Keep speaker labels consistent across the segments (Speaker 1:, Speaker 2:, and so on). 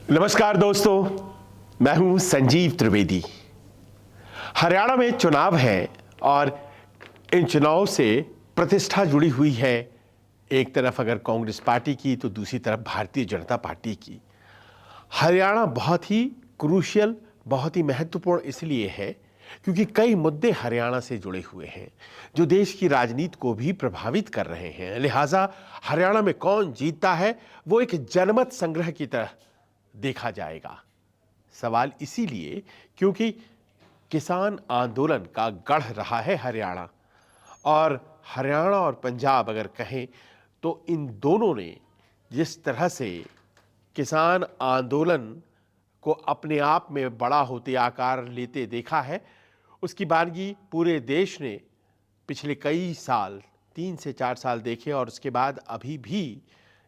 Speaker 1: नमस्कार दोस्तों, मैं हूं संजीव त्रिवेदी। हरियाणा में चुनाव है और इन चुनाव से प्रतिष्ठा जुड़ी हुई है। एक तरफ अगर कांग्रेस पार्टी की तो दूसरी तरफ भारतीय जनता पार्टी की। हरियाणा बहुत ही क्रूशियल, बहुत ही महत्वपूर्ण इसलिए है क्योंकि कई मुद्दे हरियाणा से जुड़े हुए हैं जो देश की राजनीति को भी प्रभावित कर रहे हैं। लिहाजा हरियाणा में कौन जीतता है वो एक जनमत संग्रह की तरह देखा जाएगा। सवाल इसीलिए क्योंकि किसान आंदोलन का गढ़ रहा है हरियाणा, और हरियाणा और पंजाब अगर कहें तो इन दोनों ने जिस तरह से किसान आंदोलन को अपने आप में बड़ा होते आकार लेते देखा है, उसकी बानगी पूरे देश ने पिछले कई साल 3 से 4 साल देखे और उसके बाद अभी भी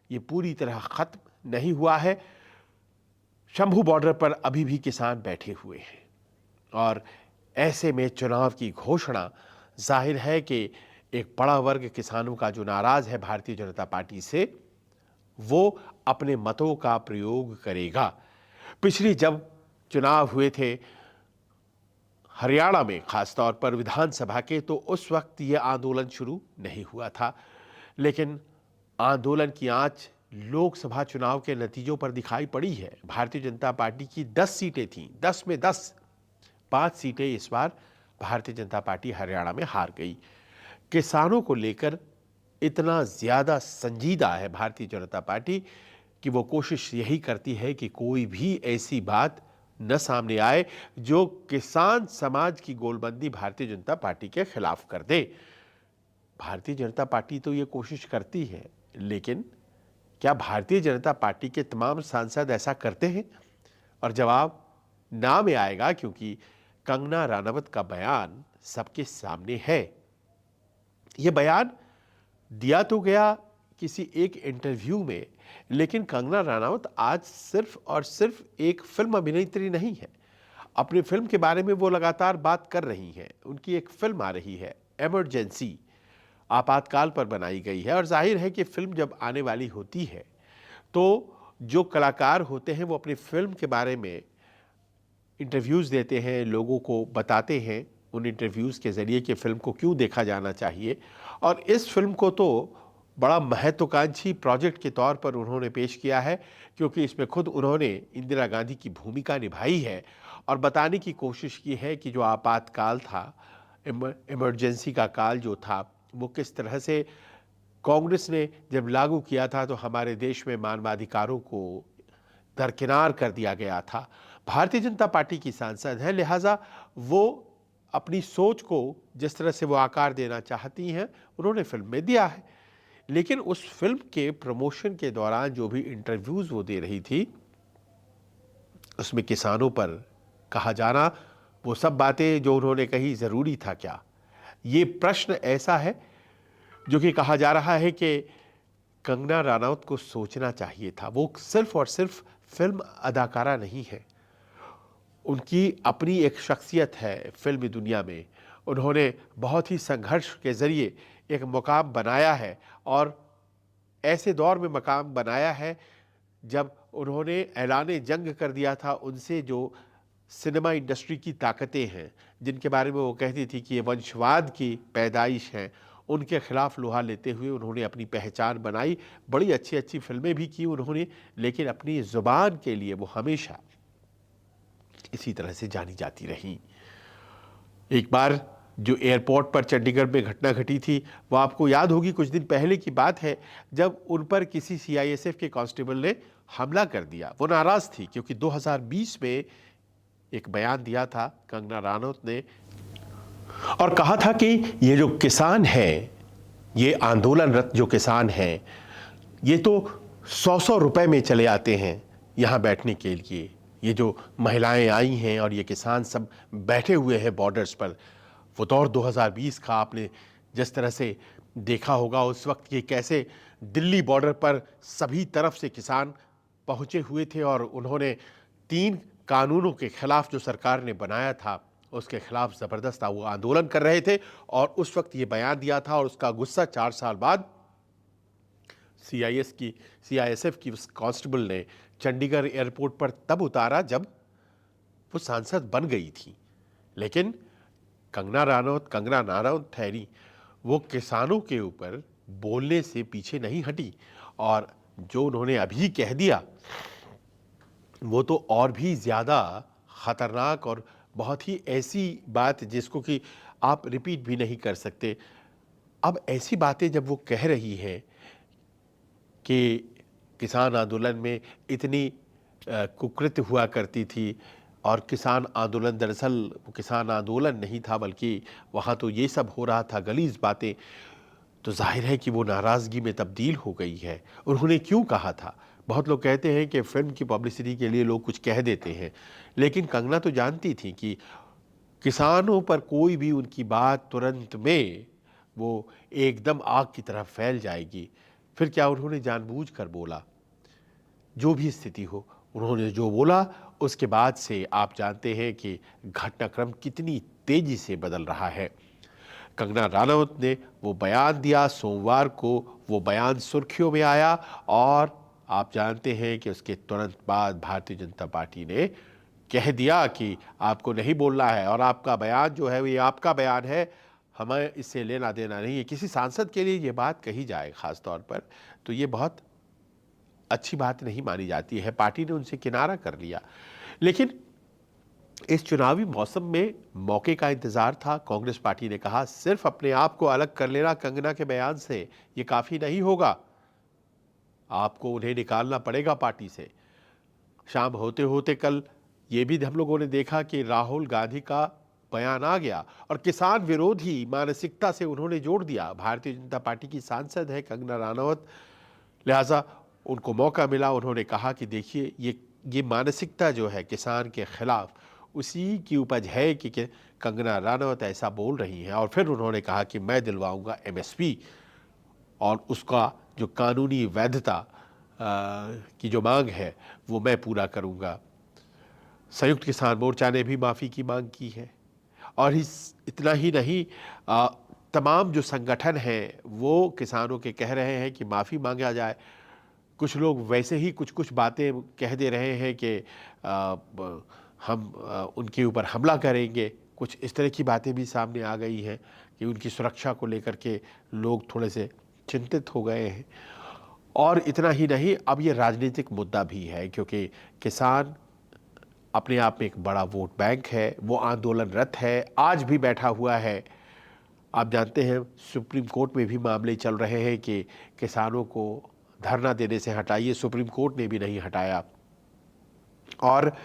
Speaker 1: ये पूरी तरह खत्म नहीं हुआ है। शंभू बॉर्डर पर अभी भी किसान बैठे हुए हैं और ऐसे में चुनाव की घोषणा, जाहिर है कि एक बड़ा वर्ग किसानों का जो नाराज है भारतीय जनता पार्टी से, वो अपने मतों का प्रयोग करेगा। पिछली जब चुनाव हुए थे हरियाणा में, खासतौर पर विधानसभा के, तो उस वक्त ये आंदोलन शुरू नहीं हुआ था, लेकिन आंदोलन की आंच लोकसभा चुनाव के नतीजों पर दिखाई पड़ी है। भारतीय जनता पार्टी की 10 सीटें थीं, 10 में 10, 5 सीटें इस बार भारतीय जनता पार्टी हरियाणा में हार गई। किसानों को लेकर इतना ज़्यादा संजीदा है भारतीय जनता पार्टी कि वो कोशिश यही करती है कि कोई भी ऐसी बात न सामने आए जो किसान समाज की गोलबंदी भारतीय जनता पार्टी के खिलाफ कर दे। भारतीय जनता पार्टी तो ये कोशिश करती है, लेकिन क्या भारतीय जनता पार्टी के तमाम सांसद ऐसा करते हैं? और जवाब ना में आएगा, क्योंकि कंगना राणावत का बयान सबके सामने है। यह बयान दिया तो गया किसी एक इंटरव्यू में, लेकिन कंगना राणावत आज सिर्फ और सिर्फ एक फिल्म अभिनेत्री नहीं है। अपनी फिल्म के बारे में वो लगातार बात कर रही हैं। उनकी एक फिल्म आ रही है, इमरजेंसी, आपातकाल पर बनाई गई है, और जाहिर है कि फिल्म जब आने वाली होती है तो जो कलाकार होते हैं वो अपनी फिल्म के बारे में इंटरव्यूज़ देते हैं, लोगों को बताते हैं उन इंटरव्यूज़ के ज़रिए कि फ़िल्म को क्यों देखा जाना चाहिए। और इस फिल्म को तो बड़ा महत्वाकांक्षी प्रोजेक्ट के तौर पर उन्होंने पेश किया है, क्योंकि इसमें खुद उन्होंने इंदिरा गांधी की भूमिका निभाई है और बताने की कोशिश की है कि जो आपातकाल था, इमरजेंसी का काल जो था, वो किस तरह से कांग्रेस ने जब लागू किया था तो हमारे देश में मानवाधिकारों को दरकिनार कर दिया गया था। भारतीय जनता पार्टी की सांसद है, लिहाजा वो अपनी सोच को जिस तरह से वो आकार देना चाहती हैं, उन्होंने फिल्म में दिया है। लेकिन उस फिल्म के प्रमोशन के दौरान जो भी इंटरव्यूज़ वो दे रही थी, उसमें किसानों पर कहा जाना, वो सब बातें जो उन्होंने कही, ज़रूरी था क्या? ये प्रश्न ऐसा है जो कि कहा जा रहा है कि कंगना राणावत को सोचना चाहिए था। वो सिर्फ और सिर्फ फिल्म अदाकारा नहीं है, उनकी अपनी एक शख्सियत है फिल्मी दुनिया में। उन्होंने बहुत ही संघर्ष के ज़रिए एक मुकाम बनाया है, और ऐसे दौर में मकाम बनाया है जब उन्होंने ऐलान जंग कर दिया था उनसे जो सिनेमा इंडस्ट्री की ताकतें हैं, जिनके बारे में वो कहती थी कि ये वंशवाद की पैदाइश हैं, उनके खिलाफ लोहा लेते हुए उन्होंने अपनी पहचान बनाई। बड़ी अच्छी अच्छी फिल्में भी की उन्होंने, लेकिन अपनी ज़ुबान के लिए वो हमेशा इसी तरह से जानी जाती रही। एक बार जो एयरपोर्ट पर चंडीगढ़ में घटना घटी थी, वो आपको याद होगी, कुछ दिन पहले की बात है, जब उन पर किसी सीआईएसएफ के कांस्टेबल ने हमला कर दिया। वो नाराज़ थी क्योंकि 2020 में एक बयान दिया था कंगना राणावत ने, और कहा था कि ये जो किसान हैं, ये आंदोलनरत जो किसान हैं, ये तो 100-100 रुपए में चले आते हैं यहाँ बैठने के लिए। ये जो महिलाएं आई हैं और ये किसान सब बैठे हुए हैं बॉर्डर्स पर, वो दौर 2020 का आपने जिस तरह से देखा होगा, उस वक्त ये कैसे दिल्ली बॉर्डर पर सभी तरफ से किसान पहुँचे हुए थे और उन्होंने 3 कानूनों के खिलाफ जो सरकार ने बनाया था, उसके खिलाफ ज़बरदस्त वो आंदोलन कर रहे थे। और उस वक्त ये बयान दिया था, और उसका गुस्सा 4 साल बाद सीआईएसएफ की उस कांस्टेबल ने चंडीगढ़ एयरपोर्ट पर तब उतारा जब वो सांसद बन गई थी। लेकिन कंगना रनौत ठहरी, वो किसानों के ऊपर बोलने से पीछे नहीं हटी, और जो उन्होंने अभी कह दिया वो तो और भी ज़्यादा ख़तरनाक और बहुत ही ऐसी बात जिसको कि आप रिपीट भी नहीं कर सकते। अब ऐसी बातें जब वो कह रही है कि किसान आंदोलन में इतनी कुकृत्य हुआ करती थी, और किसान आंदोलन दरअसल वो किसान आंदोलन नहीं था, बल्कि वहाँ तो ये सब हो रहा था, गलीज़ बातें, तो जाहिर है कि वो नाराज़गी में तब्दील हो गई है। उन्होंने क्यों कहा था? बहुत लोग कहते हैं कि फ़िल्म की पब्लिसिटी के लिए लोग कुछ कह देते हैं, लेकिन कंगना तो जानती थी कि किसानों पर कोई भी उनकी बात तुरंत में वो एकदम आग की तरह फैल जाएगी। फिर क्या उन्होंने जानबूझकर बोला? जो भी स्थिति हो, उन्होंने जो बोला उसके बाद से आप जानते हैं कि घटनाक्रम कितनी तेजी से बदल रहा है। कंगना राणावत ने वो बयान दिया सोमवार को, वो बयान सुर्खियों में आया, और आप जानते हैं कि उसके तुरंत बाद भारतीय जनता पार्टी ने कह दिया कि आपको नहीं बोलना है, और आपका बयान जो है वो ये आपका बयान है, हमें इससे लेना देना नहीं है। किसी सांसद के लिए ये बात कही जाए खास तौर पर, तो ये बहुत अच्छी बात नहीं मानी जाती है। पार्टी ने उनसे किनारा कर लिया। लेकिन इस चुनावी मौसम में मौके का इंतजार था। कांग्रेस पार्टी ने कहा सिर्फ अपने आप को अलग कर लेना कंगना के बयान से ये काफी नहीं होगा, आपको उन्हें निकालना पड़ेगा पार्टी से। शाम होते होते कल ये भी हम लोगों ने देखा कि राहुल गांधी का बयान आ गया, और किसान विरोधी मानसिकता से उन्होंने जोड़ दिया। भारतीय जनता पार्टी की सांसद है कंगना राणावत, लिहाजा उनको मौका मिला। उन्होंने कहा कि देखिए ये मानसिकता जो है किसान के खिलाफ, उसी की उपज है कि कंगना राणावत ऐसा बोल रही हैं। और फिर उन्होंने कहा कि मैं दिलवाऊंगा एमएसपी, और उसका जो कानूनी वैधता की जो मांग है वो मैं पूरा करूंगा। संयुक्त किसान मोर्चा ने भी माफ़ी की मांग की है। और इतना ही नहीं, तमाम जो संगठन हैं वो किसानों के कह रहे हैं कि माफ़ी मांगा जाए। कुछ लोग वैसे ही कुछ कुछ बातें कह दे रहे हैं कि हम उनके ऊपर हमला करेंगे। कुछ इस तरह की बातें भी सामने आ गई हैं कि उनकी सुरक्षा को लेकर के लोग थोड़े से चिंतित हो गए हैं। और इतना ही नहीं, अब ये राजनीतिक मुद्दा भी है, क्योंकि किसान अपने आप में एक बड़ा वोट बैंक है, वो आंदोलनरत है, आज भी बैठा हुआ है। आप जानते हैं सुप्रीम कोर्ट में भी मामले चल रहे हैं कि किसानों को धरना देने से हटाइए, सुप्रीम कोर्ट ने भी नहीं हटाया, और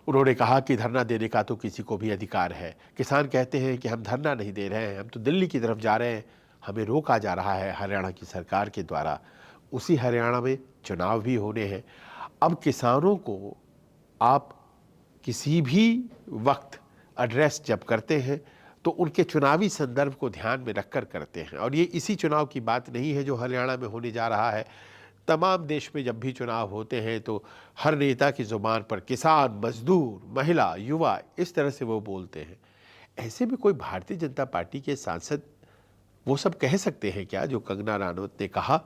Speaker 1: उन्होंने कहा कि धरना देने का तो किसी को भी अधिकार है। किसान कहते हैं कि हम धरना नहीं दे रहे हैं, हम तो दिल्ली की तरफ जा रहे हैं, हमें रोका जा रहा है हरियाणा की सरकार के द्वारा। उसी हरियाणा में चुनाव भी होने हैं। अब किसानों को आप किसी भी वक्त एड्रेस जब करते हैं तो उनके चुनावी संदर्भ को ध्यान में रखकर करते हैं, और ये इसी चुनाव की बात नहीं है जो हरियाणा में होने जा रहा है। तमाम देश में जब भी चुनाव होते हैं तो हर नेता की ज़ुबान पर किसान, मजदूर, महिला, युवा, इस तरह से वो बोलते हैं। ऐसे में कोई भारतीय जनता पार्टी के सांसद वो सब कह सकते हैं क्या जो कंगना राणावत ने कहा?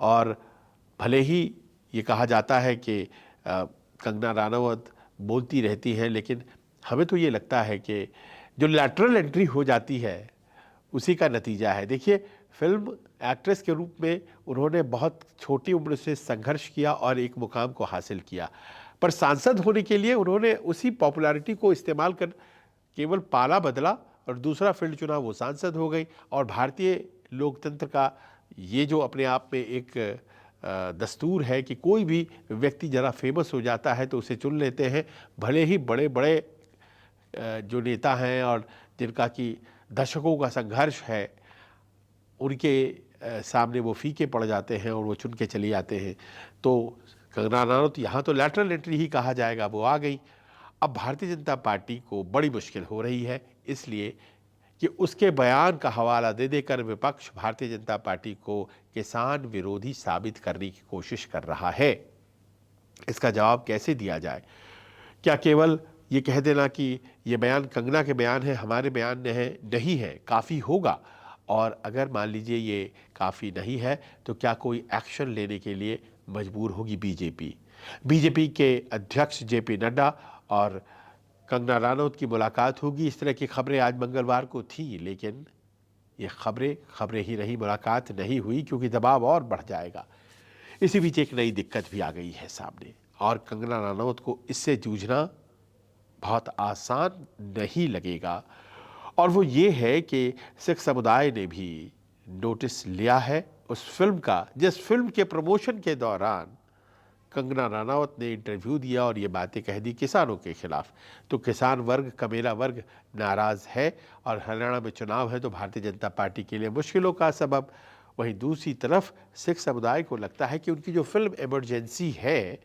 Speaker 1: और भले ही ये कहा जाता है कि कंगना राणावत बोलती रहती हैं, लेकिन हमें तो ये लगता है कि जो लैटरल एंट्री हो जाती है उसी का नतीजा है। देखिए, फिल्म एक्ट्रेस के रूप में उन्होंने बहुत छोटी उम्र से संघर्ष किया और एक मुकाम को हासिल किया, पर सांसद होने के लिए उन्होंने उसी पॉपुलैरिटी को इस्तेमाल कर केवल पाला बदला, और दूसरा फील्ड चुना, वो सांसद हो गई। और भारतीय लोकतंत्र का ये जो अपने आप में एक दस्तूर है कि कोई भी व्यक्ति ज़रा फेमस हो जाता है तो उसे चुन लेते हैं, भले ही बड़े बड़े जो नेता हैं और जिनका कि दशकों का संघर्ष है, उनके सामने वो फीके पड़ जाते हैं और वो चुन के चले जाते हैं। तो कंगना रनौत यहाँ तो लैटरल एंट्री ही कहा जाएगा, वो आ गई। अब भारतीय जनता पार्टी को बड़ी मुश्किल हो रही है, इसलिए कि उसके बयान का हवाला दे देकर विपक्ष भारतीय जनता पार्टी को किसान विरोधी साबित करने की कोशिश कर रहा है। इसका जवाब कैसे दिया जाए? क्या केवल ये कह देना कि ये बयान कंगना के बयान है, हमारे बयान नहीं है, काफ़ी होगा? और अगर मान लीजिए ये काफ़ी नहीं है तो क्या कोई एक्शन लेने के लिए मजबूर होगी बीजेपी? बीजेपी के अध्यक्ष जेपी नड्डा और कंगना रनौत की मुलाकात होगी, इस तरह की खबरें आज मंगलवार को थी, लेकिन ये खबरें ही रही, मुलाकात नहीं हुई क्योंकि दबाव और बढ़ जाएगा। इसी बीच एक नई दिक्कत भी आ गई है सामने और कंगना रनौत को इससे जूझना बहुत आसान नहीं लगेगा, और वो ये है कि सिख समुदाय ने भी नोटिस लिया है उस फिल्म का जिस फिल्म के प्रमोशन के दौरान कंगना रनौत ने इंटरव्यू दिया और ये बातें कह दी किसानों के खिलाफ। तो किसान वर्ग, कमेला वर्ग नाराज़ है और हरियाणा में चुनाव है तो भारतीय जनता पार्टी के लिए मुश्किलों का सबब। वहीं दूसरी तरफ सिख समुदाय को लगता है कि उनकी जो फिल्म इमरजेंसी है,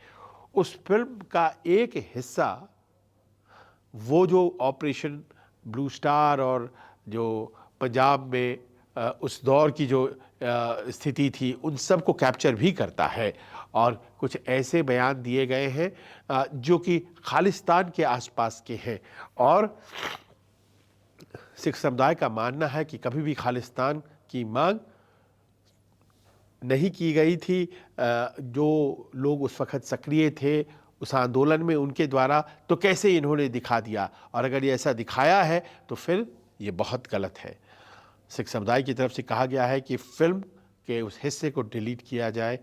Speaker 1: उस फिल्म का एक हिस्सा वो जो ऑपरेशन ब्लू स्टार और जो पंजाब में उस दौर की जो स्थिति थी उन सब को कैप्चर भी करता है। और कुछ ऐसे बयान दिए गए हैं जो कि खालिस्तान के आसपास के हैं, और सिख समुदाय का मानना है कि कभी भी खालिस्तान की मांग नहीं की गई थी। जो लोग उस वक्त सक्रिय थे उस आंदोलन में उनके द्वारा, तो कैसे इन्होंने दिखा दिया, और अगर ये ऐसा दिखाया है तो फिर ये बहुत गलत है। सिख समुदाय की तरफ से कहा गया है कि फिल्म के उस हिस्से को डिलीट किया जाए।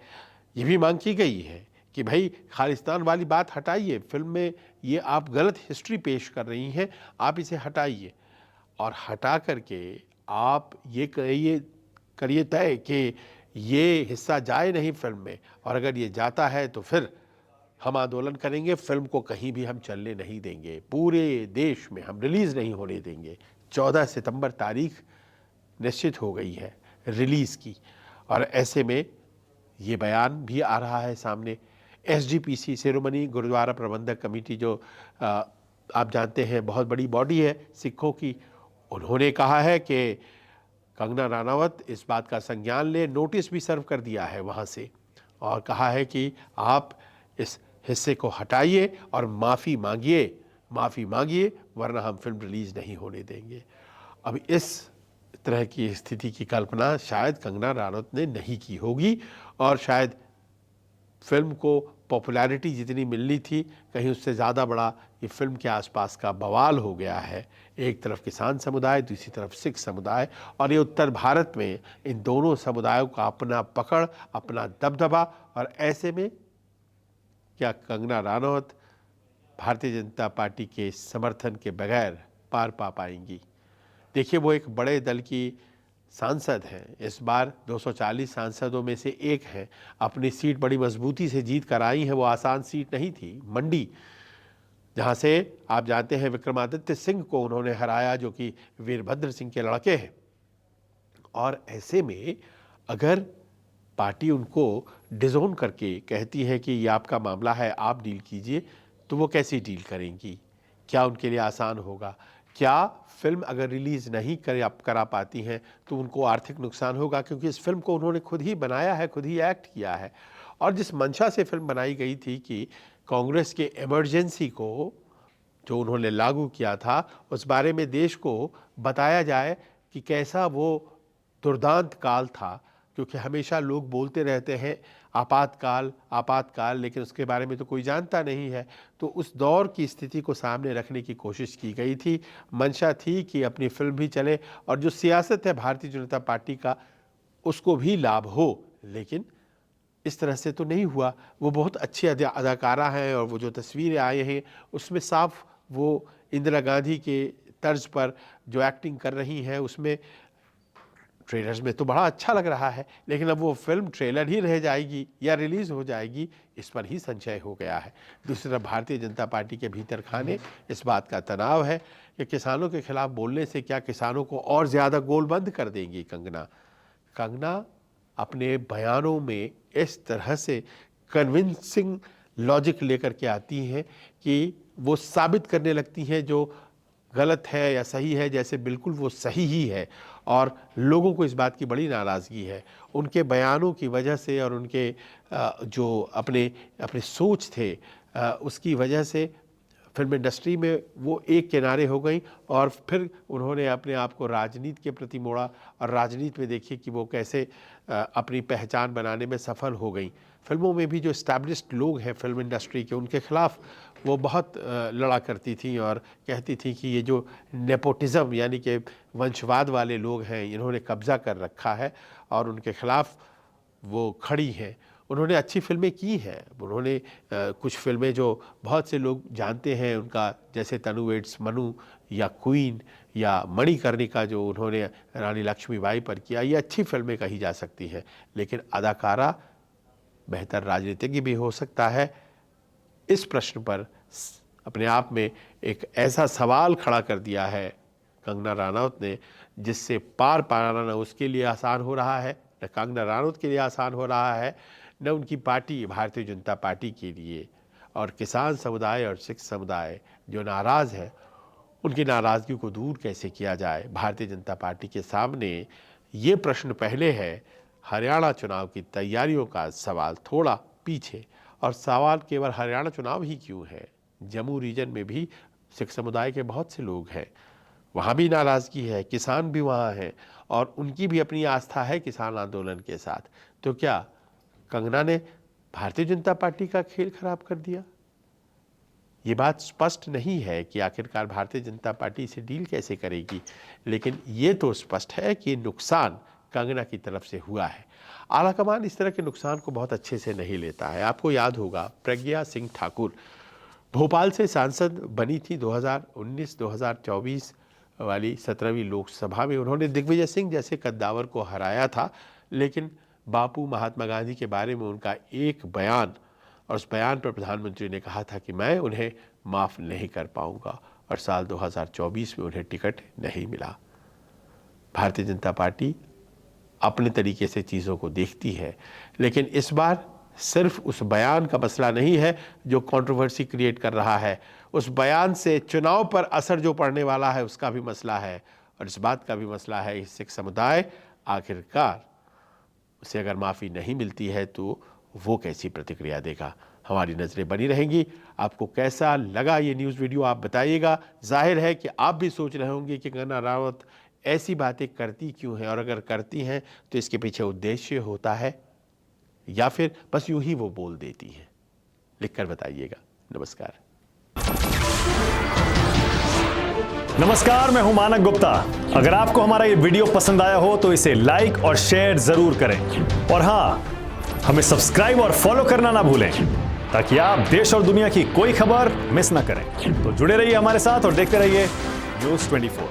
Speaker 1: ये भी मांग की गई है कि भाई खालिस्तान वाली बात हटाइए, फिल्म में ये आप गलत हिस्ट्री पेश कर रही हैं, आप इसे हटाइए और हटा करके आप ये करिए तय कि ये हिस्सा जाए नहीं फिल्म में, और अगर ये जाता है तो फिर हम आंदोलन करेंगे, फिल्म को कहीं भी हम चलने नहीं देंगे, पूरे देश में हम रिलीज़ नहीं होने देंगे। 14 सितंबर तारीख निश्चित हो गई है रिलीज़ की, और ऐसे में ये बयान भी आ रहा है सामने। एसजीपीसी शिरोमणि गुरुद्वारा प्रबंधक कमेटी जो आप जानते हैं बहुत बड़ी बॉडी है सिखों की, उन्होंने कहा है कि कंगना रनौत इस बात का संज्ञान ले, नोटिस भी सर्व कर दिया है वहाँ से और कहा है कि आप इस हिस्से को हटाइए और माफ़ी मांगिए वरना हम फिल्म रिलीज़ नहीं होने देंगे। अब इस तरह की स्थिति की कल्पना शायद कंगना रनौत ने नहीं की होगी, और शायद फिल्म को पॉपुलैरिटी जितनी मिलनी थी कहीं उससे ज़्यादा बड़ा ये फिल्म के आसपास का बवाल हो गया है। एक तरफ किसान समुदाय, दूसरी तरफ सिख समुदाय, और ये उत्तर भारत में इन दोनों समुदायों का अपना पकड़, अपना दबदबा, और ऐसे में क्या कंगना रनौत भारतीय जनता पार्टी के समर्थन के बगैर पार पा पाएंगी? देखिए, वो एक बड़े दल की सांसद हैं, इस बार 240 सांसदों में से एक हैं, अपनी सीट बड़ी मजबूती से जीत कर आई है। वो आसान सीट नहीं थी, मंडी, जहाँ से आप जानते हैं विक्रमादित्य सिंह को उन्होंने हराया जो कि वीरभद्र सिंह के लड़के हैं। और ऐसे में अगर पार्टी उनको डिज़ोन करके कहती है कि ये आपका मामला है, आप डील कीजिए, तो वो कैसी डील करेंगी? क्या उनके लिए आसान होगा? क्या फिल्म अगर रिलीज़ नहीं करा पाती हैं तो उनको आर्थिक नुकसान होगा, क्योंकि इस फिल्म को उन्होंने खुद ही बनाया है, खुद ही एक्ट किया है। और जिस मंशा से फिल्म बनाई गई थी कि कांग्रेस के इमरजेंसी को जो उन्होंने लागू किया था उस बारे में देश को बताया जाए कि कैसा वो दुर्दांत काल था, क्योंकि हमेशा लोग बोलते रहते हैं आपातकाल, लेकिन उसके बारे में तो कोई जानता नहीं है। तो उस दौर की स्थिति को सामने रखने की कोशिश की गई थी। मंशा थी कि अपनी फिल्म भी चले और जो सियासत है भारतीय जनता पार्टी का उसको भी लाभ हो, लेकिन इस तरह से तो नहीं हुआ। वो बहुत अच्छी अदाकारा हैं और वो जो तस्वीरें आई हैं उसमें साफ वो इंदिरा गांधी के तर्ज पर जो एक्टिंग कर रही हैं उसमें ट्रेलर्स में तो बड़ा अच्छा लग रहा है, लेकिन अब वो फिल्म ट्रेलर ही रह जाएगी या रिलीज़ हो जाएगी, इस पर ही संशय हो गया है। दूसरी तरफ भारतीय जनता पार्टी के भीतर खाने इस बात का तनाव है कि किसानों के खिलाफ बोलने से क्या किसानों को और ज़्यादा गोलबंद कर देंगी कंगना अपने बयानों में इस तरह से कन्विंसिंग लॉजिक लेकर के आती हैं कि वो साबित करने लगती हैं जो गलत है या सही है जैसे बिल्कुल वो सही ही है, और लोगों को इस बात की बड़ी नाराज़गी है उनके बयानों की वजह से, और उनके जो अपने सोच थे उसकी वजह से फिल्म इंडस्ट्री में वो एक किनारे हो गई, और फिर उन्होंने अपने आप को राजनीति के प्रति मोड़ा, और राजनीति में देखिए कि वो कैसे अपनी पहचान बनाने में सफल हो गई। फिल्मों में भी जो एस्टैब्लिश्ड लोग हैं फिल्म इंडस्ट्री के, उनके खिलाफ वो बहुत लड़ा करती थी और कहती थी कि ये जो नेपोटिज़म यानी कि वंशवाद वाले लोग हैं, इन्होंने कब्ज़ा कर रखा है और उनके खिलाफ वो खड़ी हैं। उन्होंने अच्छी फिल्में की हैं, उन्होंने कुछ फिल्में जो बहुत से लोग जानते हैं उनका, जैसे तनु वेड्स मनु या क्वीन या मणिकर्णिका जो उन्होंने रानी लक्ष्मीबाई पर किया, ये अच्छी फिल्में कही जा सकती हैं। लेकिन अदाकारा बेहतर राजनीतिज्ञ भी हो सकता है। इस प्रश्न पर अपने आप में एक ऐसा सवाल खड़ा कर दिया है कंगना रनौत ने, जिससे पार पाना न उसके लिए आसान हो रहा है, न कंगना रनौत के लिए आसान हो रहा है, न उनकी पार्टी भारतीय जनता पार्टी के लिए। और किसान समुदाय और सिख समुदाय जो नाराज़ है, उनकी नाराज़गी को दूर कैसे किया जाए। भारतीय जनता पार्टी के सामने ये प्रश्न पहले है, हरियाणा चुनाव की तैयारियों का सवाल थोड़ा पीछे। और सवाल केवल हरियाणा चुनाव ही क्यों है, जम्मू रीजन में भी सिख समुदाय के बहुत से लोग हैं, वहाँ भी नाराज़गी है, किसान भी वहाँ हैं और उनकी भी अपनी आस्था है किसान आंदोलन के साथ। तो क्या कंगना ने भारतीय जनता पार्टी का खेल खराब कर दिया? ये बात स्पष्ट नहीं है कि आखिरकार भारतीय जनता पार्टी इसे डील कैसे करेगी, लेकिन ये तो स्पष्ट है कि नुकसान कंगना की तरफ से हुआ है। आलाकमान इस तरह के नुकसान को बहुत अच्छे से नहीं लेता है। आपको याद होगा प्रज्ञा सिंह ठाकुर भोपाल से सांसद बनी थी 2019-2024 वाली 17वीं लोकसभा में। उन्होंने दिग्विजय सिंह जैसे कद्दावर को हराया था, लेकिन बापू महात्मा गांधी के बारे में उनका एक बयान, और उस बयान पर प्रधानमंत्री ने कहा था कि मैं उन्हें माफ़ नहीं कर पाऊंगा, और साल 2024 में उन्हें टिकट नहीं मिला। भारतीय जनता पार्टी अपने तरीके से चीज़ों को देखती है, लेकिन इस बार सिर्फ उस बयान का मसला नहीं है जो कंट्रोवर्सी क्रिएट कर रहा है। उस बयान से चुनाव पर असर जो पड़ने वाला है उसका भी मसला है, और इस बात का भी मसला है कि सिख समुदाय आखिरकार उसे अगर माफ़ी नहीं मिलती है तो वो कैसी प्रतिक्रिया देगा। हमारी नज़रें बनी रहेंगी। आपको कैसा लगा ये न्यूज़ वीडियो आप बताइएगा। जाहिर है कि आप भी सोच रहे होंगे कि कंगना रनौत ऐसी बातें करती क्यों हैं, और अगर करती हैं तो इसके पीछे उद्देश्य होता है या फिर बस यूं ही वो बोल देती हैं। लिखकर बताइएगा। नमस्कार।
Speaker 2: नमस्कार, मैं हूं मानक गुप्ता। अगर आपको हमारा ये वीडियो पसंद आया हो तो इसे लाइक और शेयर जरूर करें, और हाँ, हमें सब्सक्राइब और फॉलो करना ना भूलें ताकि आप देश और दुनिया की कोई खबर मिस ना करें। तो जुड़े रहिए हमारे साथ और देखते रहिए न्यूज़ 24।